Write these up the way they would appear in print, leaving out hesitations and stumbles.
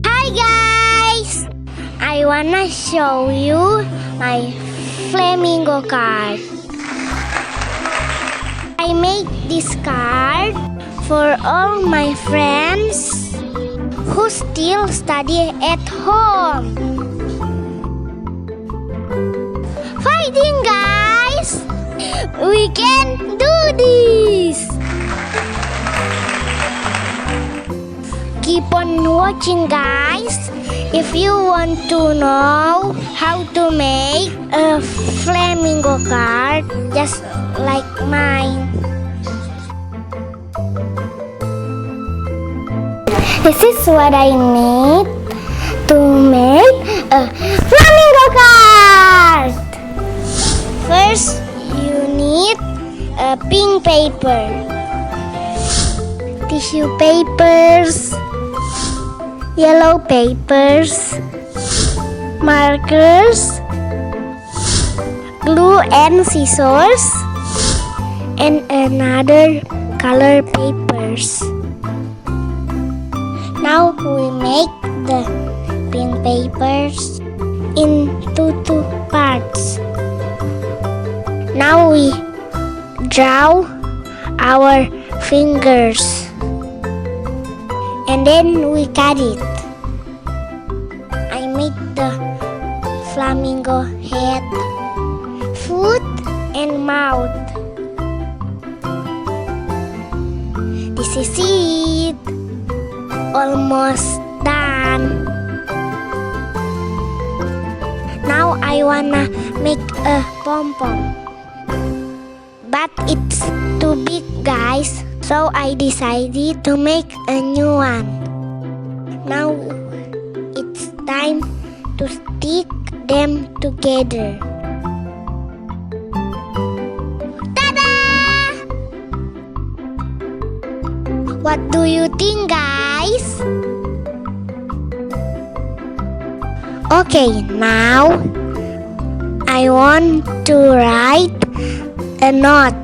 Hi guys! I wanna show you my flamingo card. I made this card for all my friends who still study at home. Fighting guys! We can do this! Keep on watching guys if you want to know how to make a flamingo card just like mine. This is what I need to make a flamingo card. First, you need a pink paper, tissue papers, yellow papers, markers, glue and scissors, and another color papers. Now we make the pink papers into two parts. Now we draw our fingers and then we cut it. I made the flamingo head, foot, and mouth. This is it. Almost done. Now I wanna make a pom-pom, but it's too big guys, so I decided to make a new one. Now it's time to stick them together. Ta-da! What do you think guys? Okay, now I want to write a note.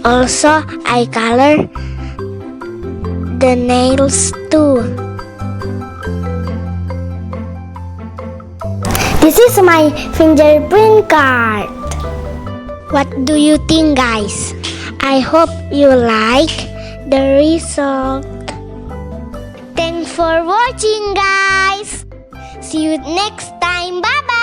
Also, I color the nails too. This is my fingerprint card. What do you think guys? I hope you like the result. Thanks for watching guys. See you next time. Bye bye.